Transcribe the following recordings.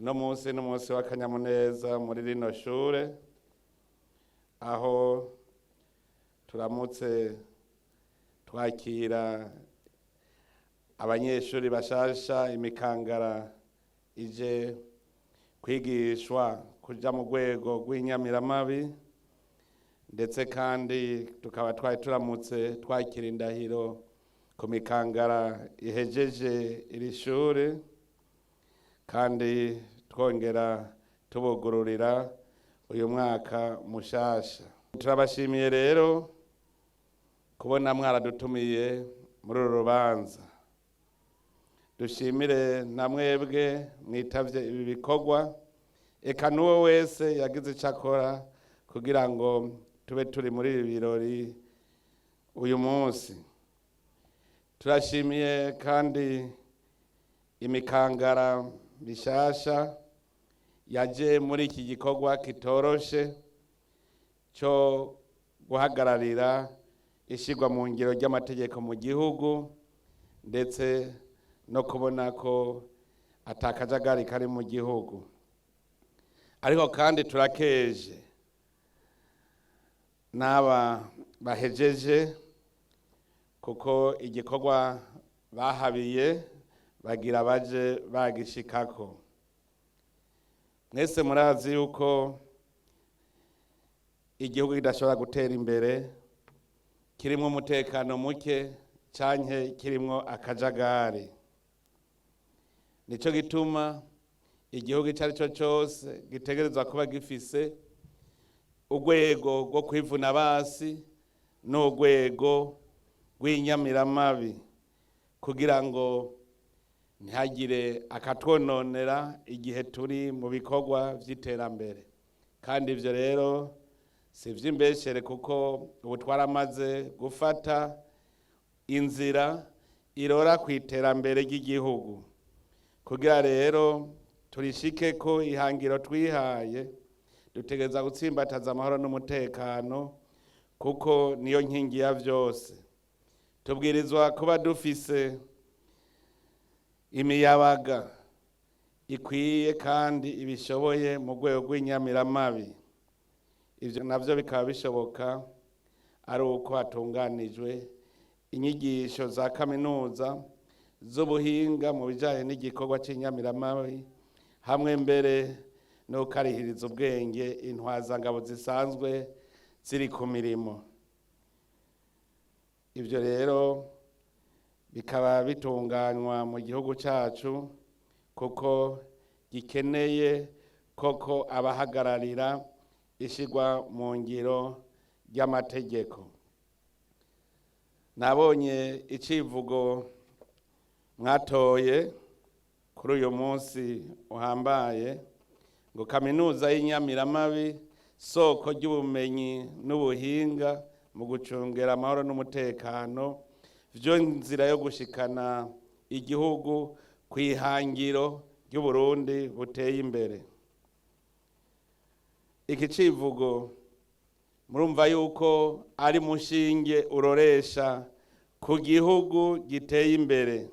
uno munsi n'umunsi w'akanyamuneza muri rino shure aho turamutse twakira abanyeshuri bashasha imikangara ije kwigishwa kuja mu rwego rw'inyamiramabi, ndetse kandi tukaba twari turamutse twakira indahiro ku mikangara ihejeje iri shure, kandi twongera tubugururira uyu mwaka mushasha. Turabashimiye rero kubona mwaradutumiye muri uru rubanza. Dushimire na mwebwe mwitavye ibi bikorwa, eka n'uwo wese yagize ico akora kugira ngo tube turi muri ibi birori uyu munsi. Turashimiye kandi imikangara mishasha yaje muri iki gikorwa kitoroshe cyo guhagararira ishigwa mu ngiro ry'amategeko mu gihugu, ndetse no kubona ko atakajagari kari mu gihugu. Ariko kandi turakeje n'aba bahejeje, kuko igikorwa bahabiye bagira baje bagishikako. Mwese murazi yuko igihugu kidashobora gutera imbere kirimwo umutekano muke canke kirimwo akajagari. Nico gituma igihugu ico ari cyo cyose gitegerezwa kuba gifise urwego rwo kwivuna basi n'urwego rw'inyamiramabi, kugira ngo ntihagire akatwononera igihe turi mu bikorwa vy'iterambere. Kandi ivyo rero si ivy'imbeshere, kuko ubu twaramaze gufata inzira irora ku iterambere ry'igihugu. Kugira rero turishikeko ihangiro twihaye, dutegereza gutsimbataza amahoro n'umutekano, kuko niyo nkingi ya vyose. Tubwirizwa kuba dufise imiyabaga ikwiye kandi ibishoboye mu rwego rw'inyamiramabi. Ivyo navyo bikaba bishoboka ari uko hatunganijwe inyigisho za kaminuza z'ubuhinga mu bijanye n'igikorwa c'inyamiramabi, hamwe mbere no karihiriza ubwenge intwazangabo zisanzwe ziri ku mirimo. Ivyo rero bikaba bitunganywa mu gihugu cacu, kuko gikeneye koko abahagararira ishigwa mu ngiro ry'amategeko. Nabonye icivugo mwatoye kuri uyu munsi uhambaye ngo kaminuza y'inyamiramabi, soko ry'ubumenyi n'ubuhinga mu gucungera amahoro n'umutekano, vyo nzira yo gushikana igihugu kw'ihangiro ry'Uburundi buteye imbere. Iki civugo murumva yuko ari mushinge uroresha ku gihugu giteye imbere.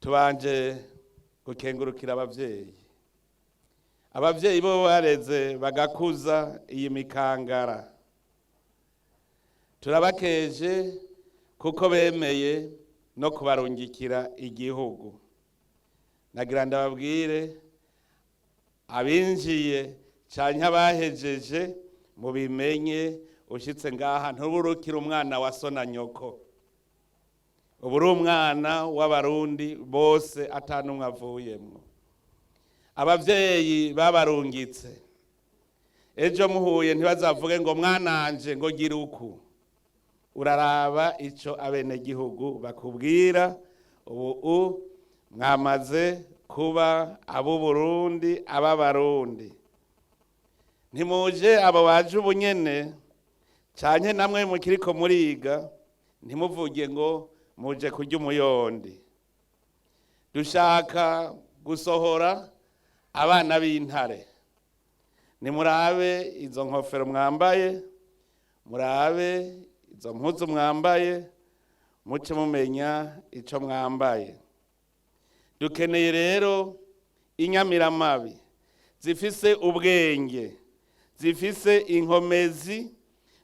Tubanje gukengurukira abavyeyi bo bareze bagakuza iyi mikangara. Turabakeje kuko bemeye no kubarungikira igihugu. Nagira ndababwire abinjiye canke abahejeje mu bimenye, ushitse ngaha ntuburukira umwana wa so na nyoko. Ubu uri umwana w'Abarundi bose atanumwe avuyemwo. Abavyeyi babarungitse, ejo muhuye ntibazavuge ngo mwananje ngo gira uku. Uraraba ico abenegihugu bakubwira. Ubu mwamaze kuba ab'Uburundi, ab'Abarundi. Ntimuje abo baje ubu nyene canke namwe mukiriko muriga, ntimuvuge ngo muje kurya umuyondi. Dushaka gusohora abana b'intare. Nimurabe izo nkofero mwambaye, murabe izo mpuzu mwambaye, muce mumenya ico mwambaye. Dukeneye rero inyamiramabi, zifise ubwenge, zifise inkomezi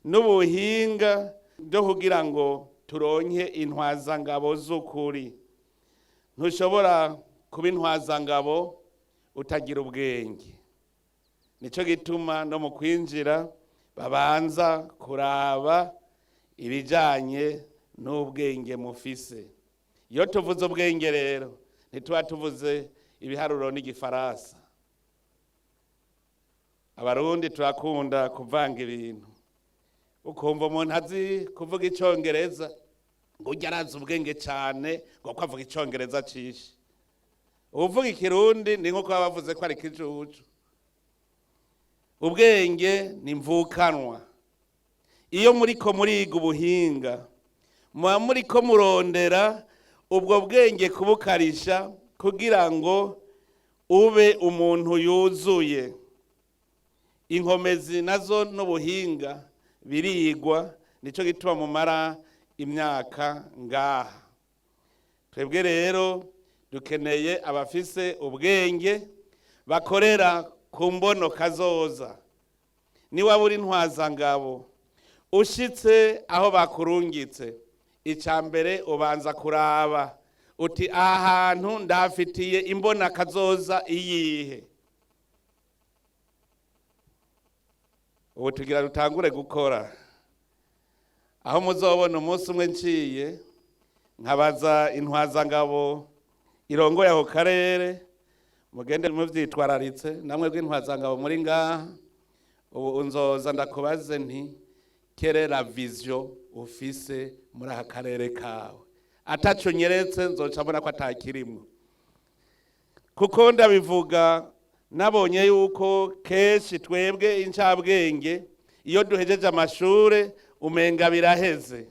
n'ubuhinga byo kugira ngo turonke intwazangabo z'ukuri. Ntushobora kuba intwazangabo utagira ubwenge. Nico gituma no mu kwinjira babanza kuraba ibijanye n'ubwenge mufise. Iyo tuvuze ubwenge rero ntituba tuvuze ibiharuro n'igifaransa. Abarundi turakunda kuvanga ibintu, ukumva umuntu azi kuvuga icongereza ngo ujya arazi ubwenge cyane ngo avuga icongereza cishe. Uvuga ikirundi ni nko kuba bavuze ko ari kijuju. Ubwenge ni mvukanwa. Iyo muriko muriga ubuhinga, muba muriko murondera ubwo bwenge kubukarisha kugira ngo ube umuntu yuzuye. Inkomezi nazo n'ubuhinga birigwa, nico gituma mumara imyaka ngaha. Twebwe rero dukeneye abafise ubwenge bakorera ku mbono kazoza. Niba uri intwazangabo ushitse aho bakurungitse, icambere ubanza kuraba uti aha hantu ndafitiye imbona kazoza iyihe. Ubu tugira dutangure gukora. Aho muzobona umunsi umwe nciye nkabaza intwazangabo irongoye aho karere, mugende muvyitwararitse namwe bw'intwazangabo muri ngaha. Ubu unzoza ndakubaze nti kerera vision ufise muri aka karere kawe. Ataco nyeretse nzoca mbona ko atakirimwo, kuko ndabivuga nabonye yuko kenshi twebwe incabwenge iyo duhejeje amashure umenga biraheze,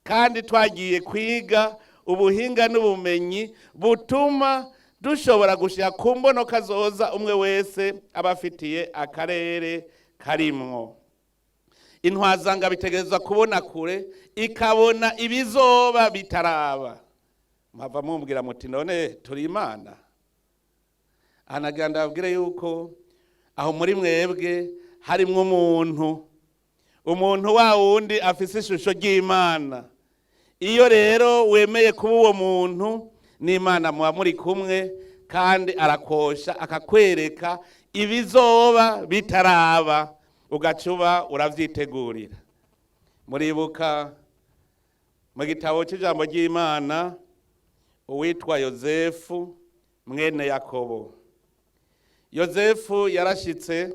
kandi twagiye kwiga ubuhinga n'ubumenyi butuma dushobora gushika ku mbono kazoza umwe wese abafitiye akarere karimwo. Intwazanga bitegerezwa kubona kure, ikabona ibizoba bitaraba. Mwava mumbwira muti none turi Imana? Anagira ndababwire yuko aho muri mwebwe harimwo umuntu wa wundi afise ishusho ry'Imana. Iyo rero wemeye kuba uwo muntu n'Imana muba muri kumwe, kandi arakosha akakwereka ibizoba bitaraba, ugacuba uravyitegurira. Muribuka mu gitabo cy'ijambo ry'Imana uwitwa Yozefu mwene Yakobo. Yozefu yarashitse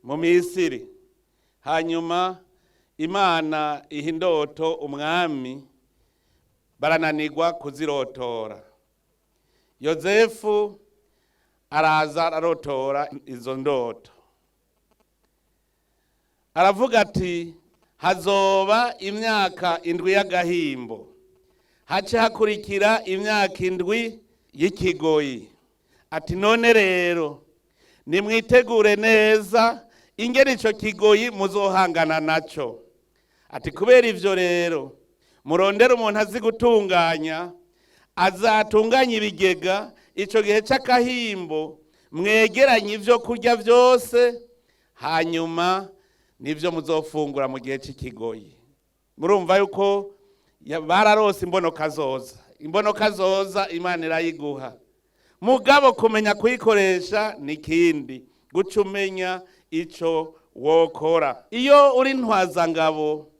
mu Misiri, hanyuma Imana iha indoto umwami, barananirwa kuzirotora. Yozefu araza arotora izo ndoto, aravuga ati hazoba imyaka 7 y'agahimbo, hace hakurikira imyaka 7 y'ikigoyi. Ati none rero nimwitegure neza ingene ico kigoyi muzohangana naco. Ati kubera ivyo rero murondera umuntu azi gutunganya, azatunganya ibigega ico gihe c'akahimbo, mwegeranye ivyo kurya vyose, hanyuma nivyo muzofungura mu gihe c'ikigoyi. Murumva yuko bararose imbono kazoza. Imbono kazoza Imana irayiguha, mugabo kumenya kuyikoresha nikindi, gucumenya ico wokora. Iyo uri intwazangabo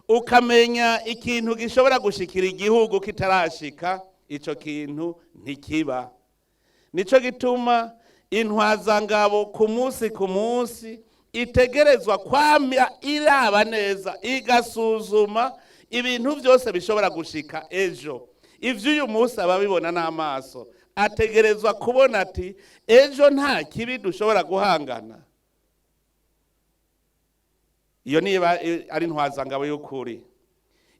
ukamenya ikintu gishobora gushikira igihugu kitarashika, ico kintu ntikiba. Nico gituma intwazangabo ku munsi itegerezwa kwamya iraba neza, igasuzuma ibintu byose bishobora gushika ejo. Ivyo uyu munsi ababibona n'amaso ategerezwa kubona ati ejo nta kibi dushobora guhangana. Iyo niba ari intwazangabo y'ukuri.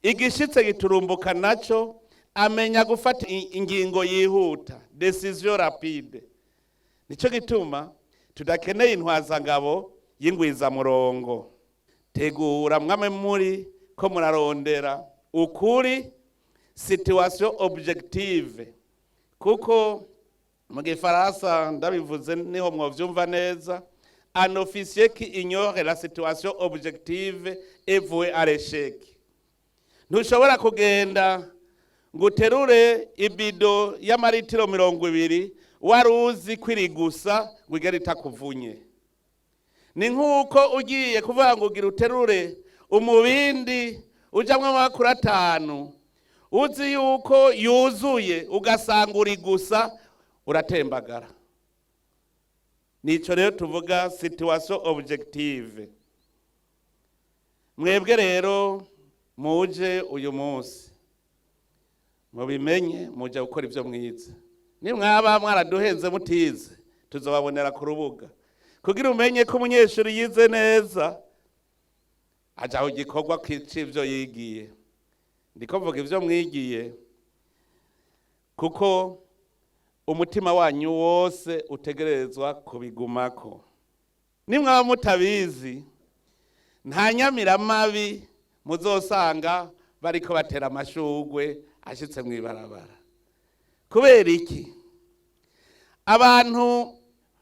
Igishitse giturumbuka naco amenya gufata ingingo yihuta, decision rapide. Nico gituma tudakeneye intwazangabo y'ingwiza murongo. Tegura mwame muri ko murarondera ukuri, situation objective, kuko mu gifaransa ndabivuze niho mwovyumva neza, un officier qui ignore la situation objective est voué à l'échec. Ntushobora kugenda ngo uterure ibido y'amaritiro 20 wari uzi kwiri gusa ngo igere itakuvunye. Ni nk'uko ugiye kuvuga ngo ugira uterure umubindi ujamwe amakuru 5 uzi yuko yuzuye ugasanga uri gusa uratembagara. Nico rero tuvuga situation objective. Mwebwe rero muje uyu munsi mubimenye muje gukora ivyo mwiza. Nimwaba mwaraduhenze mutize tuzobabonera ku rubuga kugira umenye ko umunyeshuri yize neza ajaho gikorwa kw'ivyo yigiye. Ndiko mvuga ivyo mwigiye kuko umutima wanyu wose utegerezwa kubigumako. Nimwaba mutabizi nta nyamiramabi muzosanga bariko batera amashugwe ashitse mw'ibarabara. Kubera iki? Abantu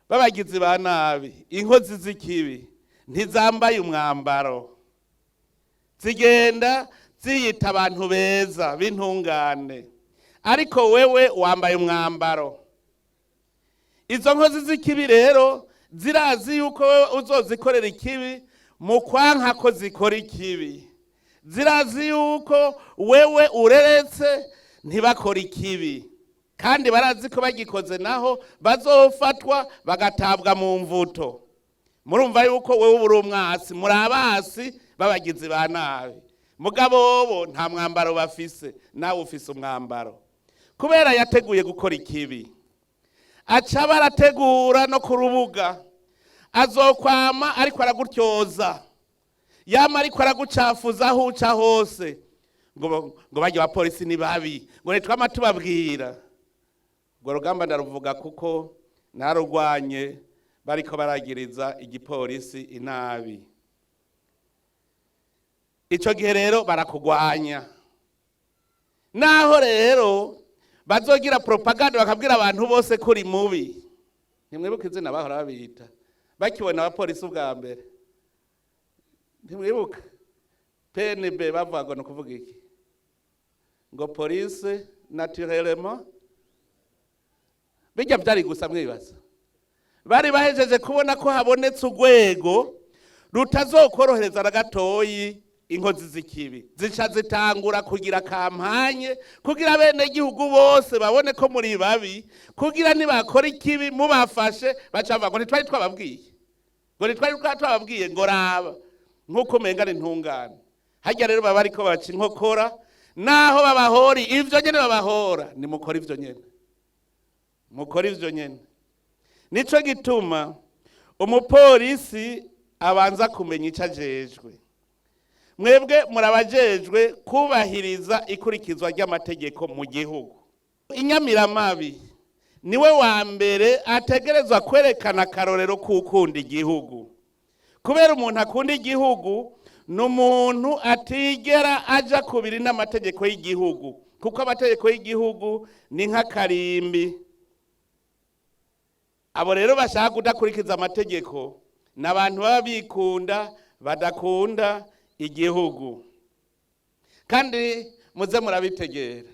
babagizi ba nabi, inkozi z'ikibi ntizambaye umwambaro, zigenda ziyita abantu beza b'intungane, ariko wewe wambaye umwambaro. Izo nkozi z'ikibi rero zirazi yuko wewe uzozikorera ikibi mu kwanka ko zikora ikibi. Zirazi yuko wewe ureretse ntibakora ikibi, kandi barazi ko bagikoze naho bazofatwa bagatabwa mu mvuto. Murumva yuko wewe uri umwasi, muri abasi babagizi ba nabi. Mugabo bo nta mwambaro bafise, nawe ufise umwambaro. Kubera yateguye gukora ikibi, aca barategura no ku rubuga, azokwama ariko aragutyoza, yama ariko aragucafuza aho uca hose, ngo bajya abapolisi ni babi, ngo nitwama tubabwira. Ngo rugamba ndaruvuga kuko narugwanye bariko baragiriza igipolisi inabi. Ico gihe rero barakugwanya. Naho rero bazogira propaganda bakabwira abantu bose kuri mubi. Ntimwibuka izina bahora babita bakibona abapolisi ubwa mbere. Ntimwibuka PNB bavuga no kuvuga iki? Ngo police naturellement. Bijya byari gusa mwibaza. Bari bahejeje kubona ko habonetse urwego rutazokorohereza na gatoyi inkozi z'ikibi. Zica zitangura kugira kampanye kugira bene gihugu bose babone ko muri babi, kugira nibakora ikibi mubafashe bacava ngo ntitwari twababwiye. Ngo ntitwari twababwiye ngo raba nkuko mengana intungane. Hajya rero baba ariko baca inkokora naho babahori ivyo nyene babahora ni mukora ivyo nyene. Mukora ivyo nyene. Nico gituma umupolisi abanza kumenya ico ajejwe. Mwebwe murabajejwe kubahiriza ikurikizwa ry'amategeko mu gihugu. Inyamiramabi niwe wa mbere ategerezwa kwerekana akarorero kukunda igihugu. Kubera umuntu akunda igihugu n'umuntu atigera aja kubiri n'amategeko y'igihugu, kuko amategeko y'igihugu ni nk'akarimbi. Abo rero bashaka kudakurikiza amategeko n'abantu baba bikunda badakunda igihugu. Kandi muze murabitegera.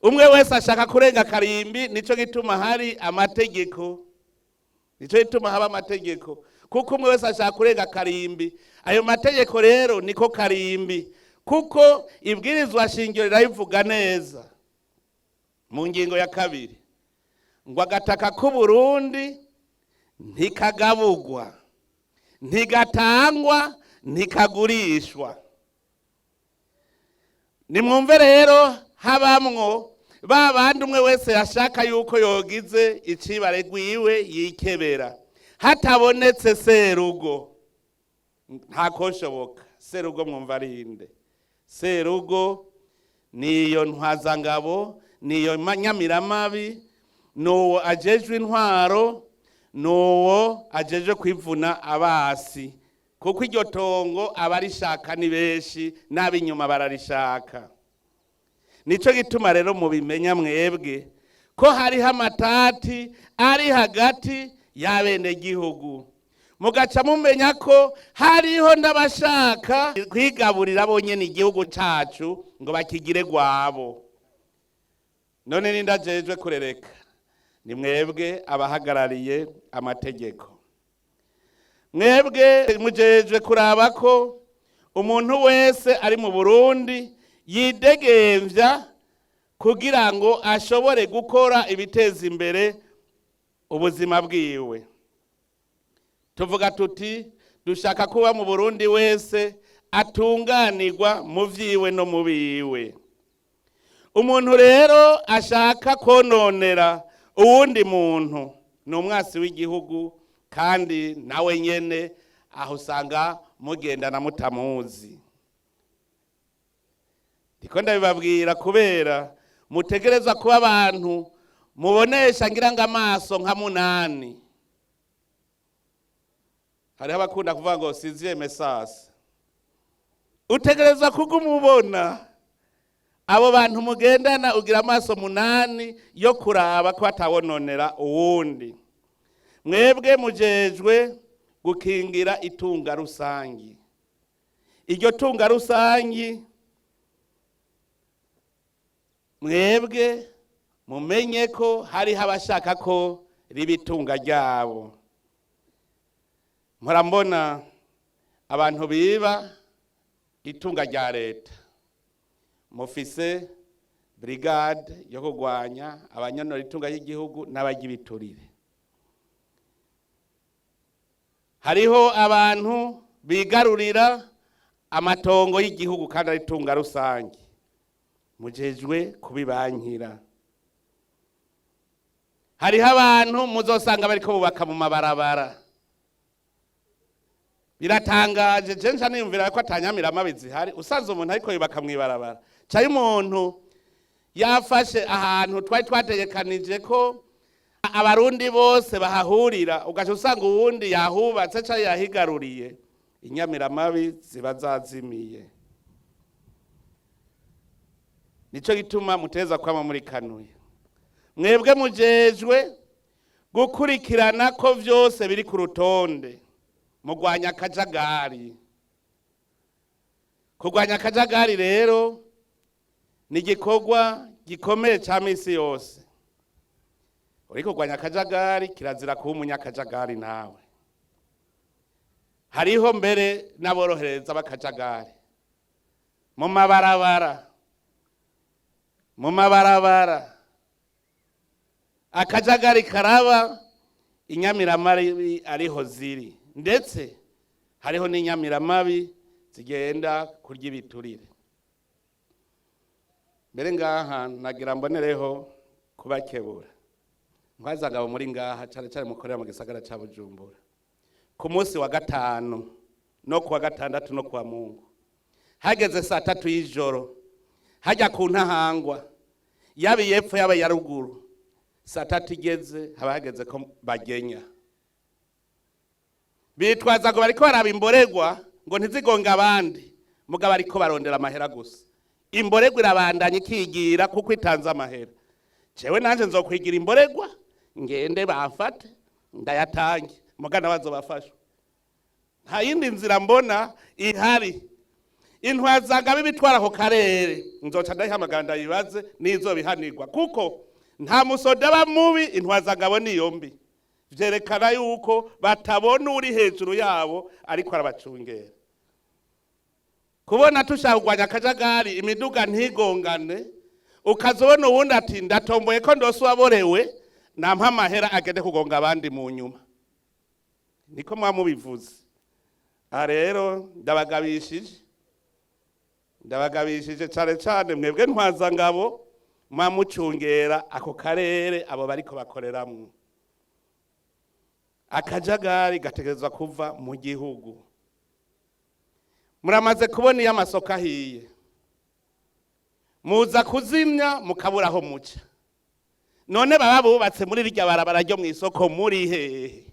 Umwe wese ashaka kurenga karimbi, nico gituma hari amategeko. Nico gituma haba amategeko. Kuko umwe wese ashaka kurenga karimbi. Ayo mategeko rero niko karimbi. Kuko ibwirizwa shingiro rirabivuga neza. Mu ngingo ya 2. Ngo agataka ku Burundi ntikagabugwa, ntigatangwa, ntikagurishwa. Nimwumve rero habamwo babandi umwe wese yashaka yuko yogize icibare gwiwe yikebera. Hatabonetse serugo ntakoshoboka. Serugo mwumva arinde. Serugo niyo ntwazangabo, niyo nyamiramabi, nuwo ajejwe intwaro, nuwo ajejwe kwivuna abasi. Kuko iryo tongo abarishaka ni benshi n'abinyuma bararishaka. Nico gituma rero mubimenya mwebwe ko hariho amatati ari hagati y'abenegihugu, mugaca mumenya ko hariho n'abashaka kwigaburira bonyene igihugu cacu ngo bakigire gwabo. None nindajejwe kurereka, ni mwebwe abahagarariye amategeko, mwebwe mujejwe kuraba ko umuntu wese ari mu Burundi yidegemvya kugira ngo ashobore gukora ibiteza imbere ubuzima bwiwe. Tuvuga tuti dushaka kuba mu Burundi wese atunganirwa mu vyiwe no mu biwe. Umuntu rero ashaka kononera uwundi muntu ni umwasi w'igihugu, kandi nawe nyene aho usanga mugendana mutamuzi. Ndiko ndabibabwira kubera mutegereza kuba abantu mubonesha ngira ngo amaso nka 8. Hariho abakunda kuvuga ngo siziye mesasi. Utegereza kugumubona abo bantu mugendana, ugira amaso 8 yo kuraba ko atabononera uwundi. Mwebwe mujejwe gukingira itunga rusangi. Iryo tunga rusangi mwebwe mumenye ko hariho abashaka ko riba itunga ryabo. Murambona abantu biba itunga rya leta, mufise brigade yo kugwanya abanyonora itunga ry'igihugu n'abagibiturire. Hariho abantu bigarurira amatongo y'igihugu kandi ari itunga rusangi, mujejwe kubibankira. Hariho abantu muzosanga bariko bubaka mu mabarabara. Biratangaje, je nca niyumvira ko atanyamirama bizihari, usanze umuntu ariko yubaka mw'ibarabara. Caye umuntu yafashe ahantu twari twategekanije ko abarundi bose bahahurira, ugaca usanga uwundi yahubatse ca yahigaruriye, inyamiramabi ziba zazimiye. Nico gituma muteza kwama muri kanuye. Mwebwe mujejwe gukurikirana ko vyose biri ku rutonde, mugwanya akajagari. Kugwanya akajagari rero ni igikorwa gikomeye ca misi yose. Uriko kugwanya akajagari kirazira kuba umunyakajagari nawe. Hariho mbere n'aborohereza bakajagari mu mabarabara akajagari karaba, inyamiramabi ariho ziri, ndetse hariho n'inyamiramabi zigenda kurya ibiturire. Mbere ngaha nagira mbonereho kubakebura, mwazagabo muri ngaha cyane cyane mukorera mu gisagara ca Bujumbura, ku munsi wa gatanu no kuwa gatandatu no kuwa Mungu hageze 3 y'ijoro, hajya ku ntahangwa yaba yepfo yaba ya ruguru, 3 igeze haba hageze ko bagenya. Bitwaza ngo bariko baraba imboregwa ngo ntizigonga abandi, mugabo ariko barondera amahera gusa. Imboregwa irabandanya ikigira kuko itanze amahera. Jewe nanje nzokwigira imboregwa ngende bafate ndayatange, mugana bazobafasha. Nta yindi nzira mbona ihari. Intwazaga bibitwara ko karere nzoca ndayihamagara ndayibaze nizo bihanirwa, kuko nta musoda bamubi intwazagabo niyo mbi. Vyerekana yuko batabona uri hejuru yabo ariko arabacungera. Kubona tushaka kugwanya akajagari, imiduga ntigongane, ukazobona uwundi ati ndatomboye ko ndose waborewe, nampa amahera agende kugonga abandi mu nyuma. Niko mwamubivuze. Rero ndabagabishije cyane cyane mwebwe ntwazangabo mwamucungera ako karere abo bariko bakoreramwo. Akajagari gategerezwa kuva mu gihugu. Muramaze kubona iyo amasoko ahiye, muza kuzimya mukabura aho muca. None baba bubatse muri rirya barabara ryo mw'isoko muri hehe?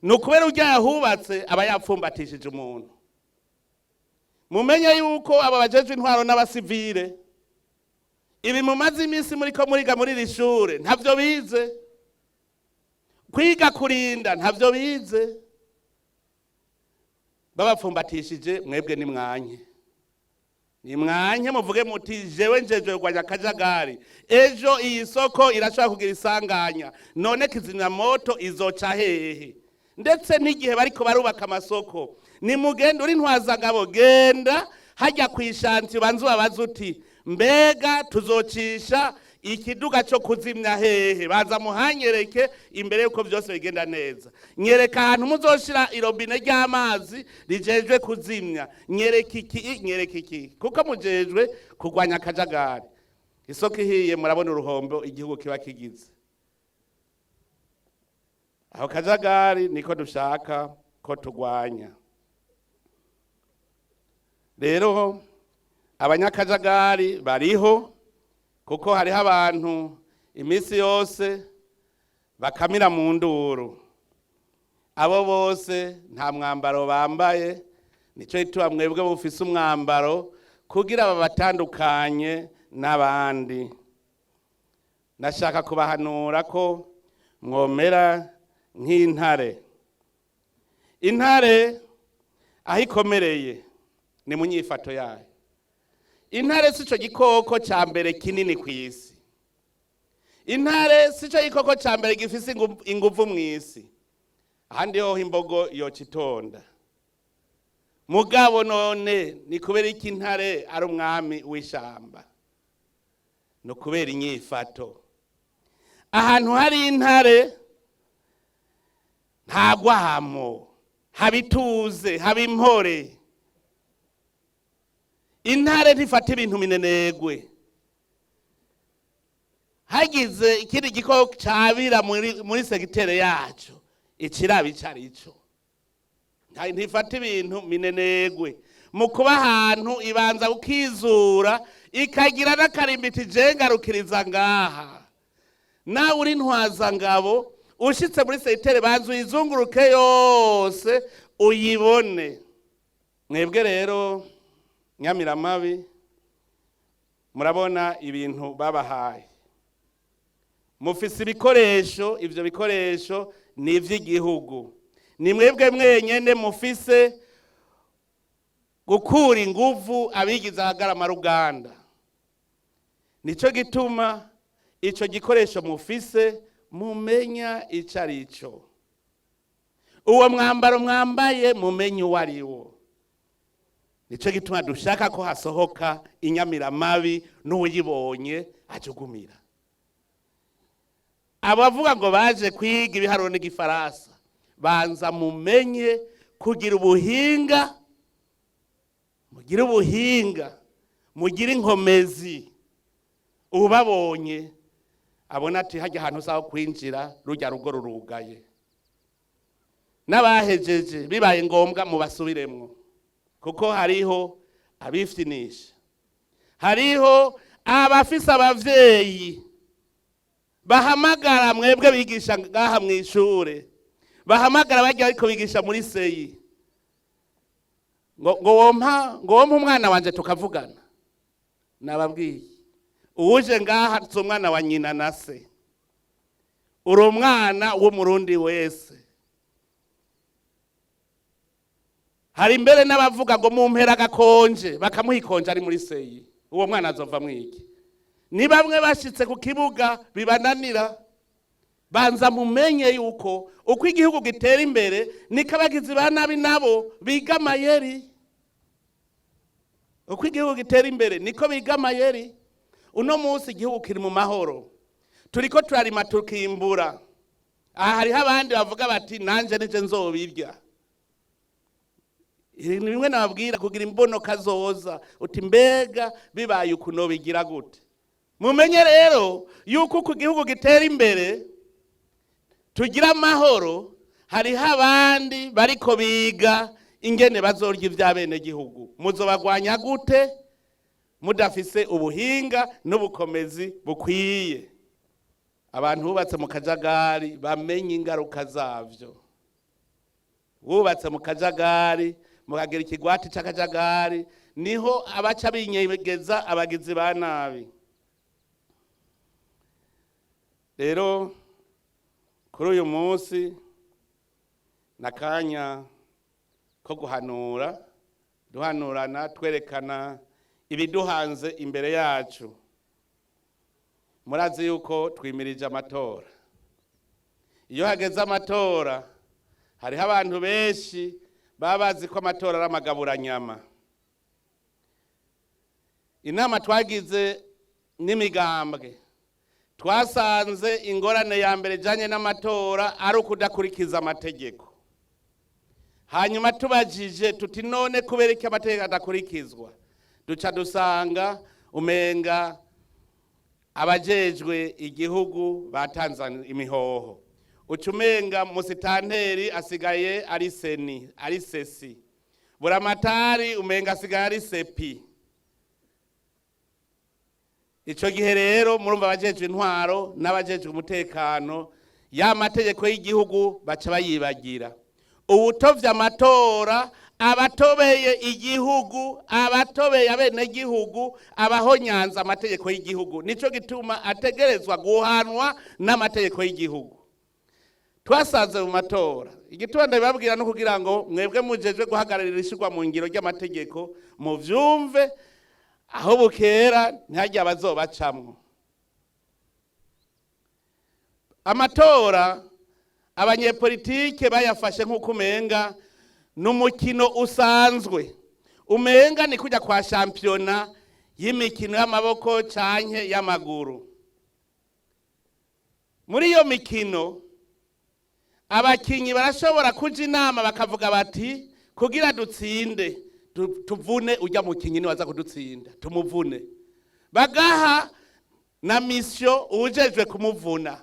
Nukubera urya yahubatse aba yapfumbatishije umuntu. Mumenye yuko aba bajejwe intwaro n'abasivile ibi mumaze iminsi muriko muriga muri iri shure ntavyo bize, kwiga kurinda ntavyo bize. Babapfumbatishije mwebwe nimwanye muvuge muti jewe njejwe kurwanya akajagari, ejo iyi soko irashobora kugira isanganya, none kizimyamoto izoca hehe? Ndetse n'igihe bariko barubaka amasoko, nimugende uri ntwazangabo, genda hajya kwishanti ubanze ubabaze uti mbega tuzocisha ikiduga cyo kuzimya hehe, baza muhanyereke imbere yuko byose bigenda neza. Nyereka ahantu muzoshira irobine ry'amazi rijejwe kuzimya, nyereka iki kuko mujejwe kurwanya akajagari. Isoko ihiye murabona uruhombo igihugu kiba kigize. Aho kajagari niko dushaka ko turwanya. Rero abanyakajagari bariho, kuko hariho abantu iminsi yose bakamira mu nduru. Abo bose nta mwambaro bambaye, nico gituma mwebwe mufise umwambaro kugira babatandukanye n'abandi. Nashaka kubahanura ko mwomera nk'intare. Intare aho ikomereye ni mu nyifato yayo. Intare sico gikoko ca mbere kinini kw'isi. Intare sico gikoko ca mbere gifise inguvu mw'isi. Ahandi ho imbogo yocitonda. Mugabo none ni kubera iki intare ari umwami w'ishamba? No kubera inyifato. Ahantu hari intare ntagwamo, habituze, habimpore. Intare ntifata ibintu minenegwe. Hagize ikindi gikoko cabira muri segitere yacu, ikiraba icarico. Ntifata ibintu minenegwe. Mu kuba ahantu ibanza ukizura, ikagira n'akarimbiti jengarukiriza ngaha. Nawe uri ntwazangabo, ushitse muri segitere banza uyizunguruke yose uyibone. Mwebwe rero Nyamiramabi murabona ibintu babahaye. Mufise ibikoresho, ivyo bikoresho ni ivy'igihugu. Ni mwebwe mwenyene mufise gukura inguvu abigize ahagarama ruganda. Nico gituma ico gikoresho mufise mumenya icarico. Uwo mwambaro mwambaye mumenye uwariwo. Nico gituma dushaka ko hasohoka Inyamiramabi n'uyibonye ajugumira. Abavuga ngo baje kwiga ibiharuro n'igifaransa, banza mumenye kugira ubuhinga, mugira inkomezi. Ubabonye abona ati hajya ahantu uzaho kwinjira rujya rugo rurugaye. N'abahejeje bibaye ngombwa mubasubiremwo, kuko hariho abifitinisha, hariho abafise abavyeyi bahamagara mwebwe bigisha ngaha mw'ishure, bahamagara bajya ariko bigisha muri seyi, ngo wompa umwana wanje tukavugana. Nababwiye uje ngaha si umwana wa nyina na se, uri umwana w'umurundi wese. Hari imbere n'abavuga ngo mumpera agakonje, bakamuha ikonje ari muri seyi, uwo mwana azova mwiki? Ni bamwe bashitse ku kibuga bibananira. Banza mumenye yuko uko igihugu gitera imbere niko abagizi ba nabi nabo biga amayeri. Uko igihugu gitera imbere niko biga amayeri. Uno munsi igihugu kiri mu mahoro, turiko turarima tukimbura. Hariho abandi bavuga bati nanje nije nzobirya. Ni bimwe nababwira kugira imbono kazoza, uti mbega bibaye ukuno bigira gute. Mumenye rero yuko ku gihugu gitera imbere tugira amahoro, hariho abandi bariko biga ingene bazorya ivy'abene gihugu. Muzobagwanya gute mudafise ubuhinga n'ubukomezi bukwiye? Abantu bubatse mu kajagari bamenye ingaruka zavyo. Bubatse mu kajagari, mukagira ikigwati c'akajagari, niho abaca binyegeza abagizi ba nabi. rero kuri uyu munsi nakanya ko guhanura, duhanurana twerekana ibiduhanze imbere yacu. Murazi yuko twimirije amatora. Iyo hageze amatora hariho abantu benshi baba bazi ko amatora ari amagaburanyama. Inama twagize n'imigambwe twasanze ingorane ya mbere ijanye n'amatora ari ukudakurikiza amategeko. Hanyuma tubajije tuti none kubera iki amategeko adakurikizwa, duca dusanga umenga abajejwe igihugu batanze imihoho. Ucumenga musitanteri asigaye ari seni, ari sesi. Buramatari umenga asigaye ari sepi. Ico gihe rero murumva abajejwe intwaro n'abajejwe umutekano ya mategeko y'igihugu baca bayibagira. Ubutovya amatora abatobeye igihugu, abatobeye abenegihugu, abahonyanza amategeko y'igihugu. Nico gituma ategerezwa guhanwa n'amategeko y'igihugu. Twasanze mu matora igituma ndababwira no kugira ngo mwebwe mujejwe guhagararira ishirwa mu ngiro ry'amategeko muvyumve, aho bukera ntihajya abazobacamwo. Amatora abanyepolitike bayafashe nk'uko umenga n'umukino usanzwe, umenga ni kujya kwa shampiyona y'imikino y'amaboko canke y'amaguru. Muri iyo mikino abakinyi barashobora kuja inama bakavuga bati kugira dutsinde tuvune ujya mukinyi ni waza kudutsinda tumuvune, bagaha na mission ujejwe kumuvuna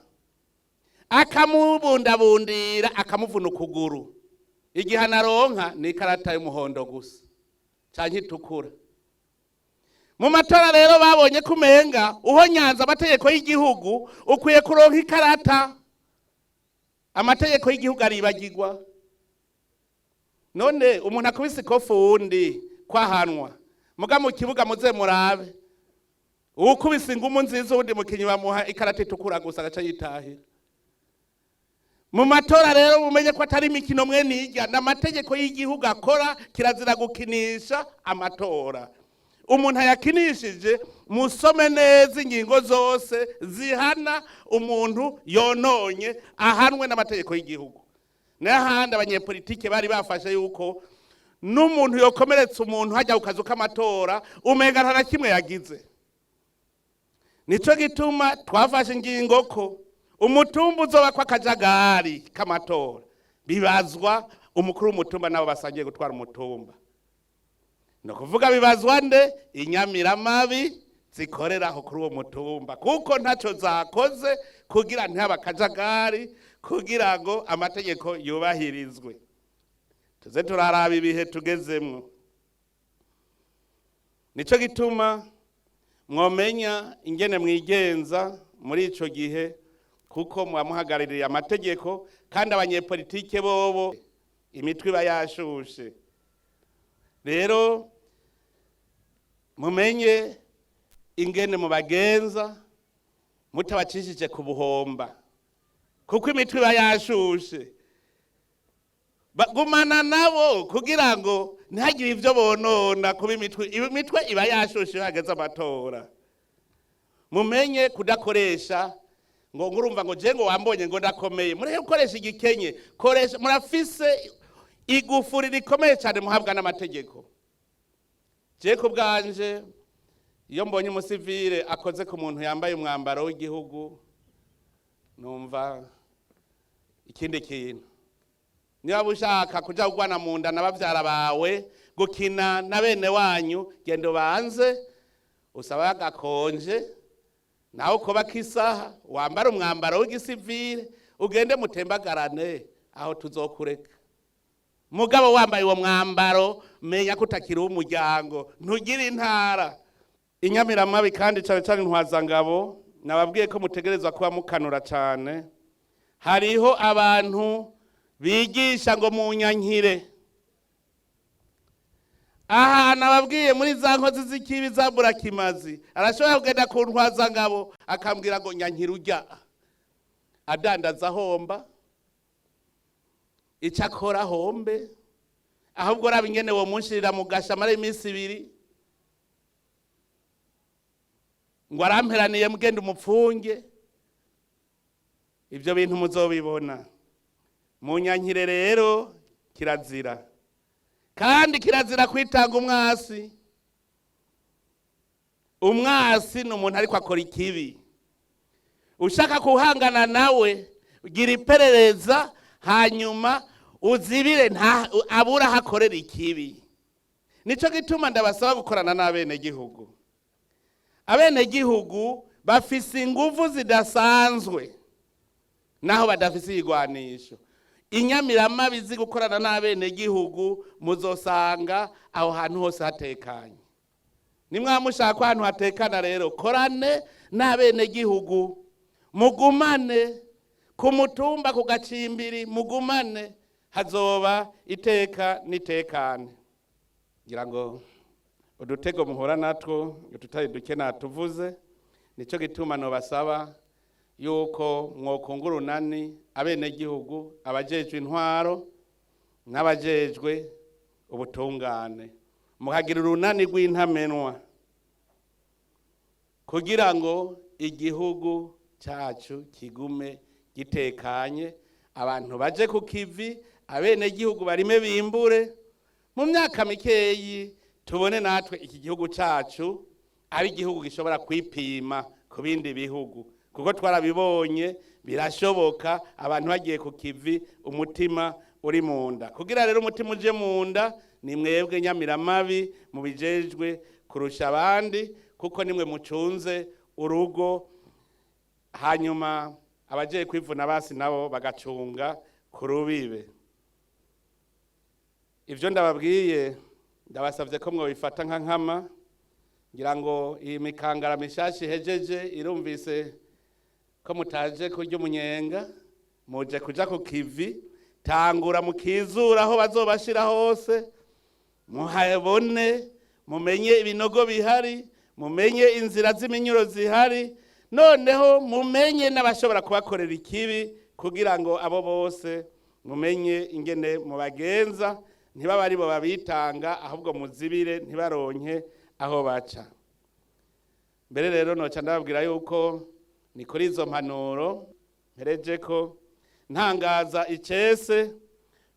akamubundabundira akamuvuna ukuguru. Igihano aronka ni ikarata y'umuhondo gusa canke itukura. Mu matora rero babonye kumenga uhonyanza amategeko y'igihugu ukwiye kuronka ikarata, amategeko y'igihugu aribagirwa. None umuntu akubise ikofu wundi kwahanwa, muga mu kibuga muze murabe ukubise ingumu nziza wundi mukinyi bamuha ikarata itukura gusa agaca yitahira. Mu matora rero mumenye ko atari imikino mwe nijya, n'amategeko y'igihugu akora, kirazira gukinisha amatora. Umuntu yakinishije musome neza ingingo zose zihana umuntu yononye ahanwe n'amategeko y'igihugu. N'ahandi abanyepolitike bari bafashe yuko n'umuntu yokomeretsa umuntu hajya ukazu k'amatora umenga nta kimwe yagize. Nico gituma twafashe ingingo ko umutumba uzoba kwa kajagari k'amatora bibazwa umukuru w'umutumba nabo basangiye gutwara umutumba. No kuvuga bibazwa nde? Inyamiramabi zikoreraho kuri uwo mutumba, kuko ntaco zakoze kugira ntihaba kajagari, kugira ngo amategeko yubahirizwe. Tuze turaraba ibihe tugezemwo. Nico gituma mwomenya ingene mwigenza muri ico gihe, kuko mwamuhagaririye amategeko kandi abanyepolitike bobo imitwe bayashushe. Rero mumenye ingene mubagenza mutabacishije ku buhomba, kuko imitwe bayashushe. Bagumana nabo kugira ngo ntihagire ivyo bonona, kuba imitwe iba yashushe hageze amatora. Mumenye kudakoresha ngo ngurumva ngo je ngo wambonye ngo ndakomeye. Mureke gukoresha igikenye, koresha murafise igufuri rikomeye cyane muhabwa n'amategeko. Je ko bwanje iyo mbonye umusivile akoze ku muntu yambaye umwambaro w'igihugu numva ikindi kintu. Niba ushaka kuja kugwana mu nda n'abavyara bawe gukina na bene wanyu, gendo banze usaba agakonje naho koba kisaha wambara umwambaro w'igisivile ugende mutembagarane aho tuzokureka. Mugabo wambaye uwo mwambaro menya kutakira umuryango ntugira intara. Inyamiramabi kandi cyane intwazangabo nababwiye ko mutegerezwa kuba mukanura cyane. Hariho abantu bigisha ngo munyankire. Aha nababwiye muri za nkozi z'ikibi za burakimazi arashobora kugenda ku ntwazangabo akambwira ngo nyankire ujya adandaza ahomba, icyo akora ahombe, ahubwo raba ingene wo munshirira mu gasha amara iminsi 2 ngo aramperaniye mugende umupfunge. Ibyo bintu muzobibona. Munyankire rero kirazira, kandi kirazira kwitanga umwasi. Umwasi ni umuntu ariko akora ikibi. Ushaka kuhangana nawe gira iperereza, hanyuma uzibire abura hakorera ikibi. Nico gituma ndabasaba gukorana n'abene gihugu. Abene gihugu bafise inguvu zidasanzwe naho badafise igwanisho. Inyamirama bizi gukorana n'abene gihugu, muzosanga aho hantu hose hatekanye. Nimwamushaka ko ahantu hatekana rero, korane n'abene gihugu, mugumane ku mutumba, ku gacimbiri, mugumane, hazoba iteka nitekane. Ngira ngo udutego muhora natwo tutari duke natuvuze. Nico gituma no basaba yuko mwokungura unani abene gihugu, abajejwe intwaro n'abajejwe ubutungane, mukagira urunani rw'intamenwa kugira ngo igihugu cyacu kigume gitekanye, abantu baje ku kivi, abene gihugu barime bimbure, mu myaka mikeyi tubone natwe iki gihugu cyacu ari igihugu gishobora kwipima ku bindi bihugu, kuko twarabibonye birashoboka abantu bagiye ku kivi umutima uri munda. Kugira rero umutima uje munda, ni mwebwe nyamiramabi mubijejwe kurusha abandi, kuko nimwe mucunze urugo, hanyuma abagiye kwivuna basi nabo bagacunga ku rubibe. Ivyo ndababwiye ndabasavye ko mwobifata nka nkama. Ngira ngo iyi mikangara mishashi hejeje irumvise ko mutaje kurya umunyenga, muje kuja ku kivi. Tangura mukizura aho bazobashira hose, muhabone, mumenye ibinogo bihari, mumenye inzira z'iminyuro zihari, noneho mumenye n'abashobora kubakorera ikibi, kugira ngo abo bose mumenye ingene mubagenza, ntibaba ari bo babitanga, ahubwo muzibire ntibaronke aho baca. Mbere rero noca ndababwira yuko ni kuri izo mpanuro mpereje ko ntangaza icese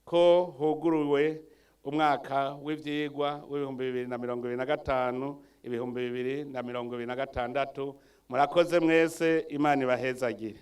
ko huguruwe umwaka w'ivyigwa w'2025 2026. Murakoze mwese, Imana ibahezagire.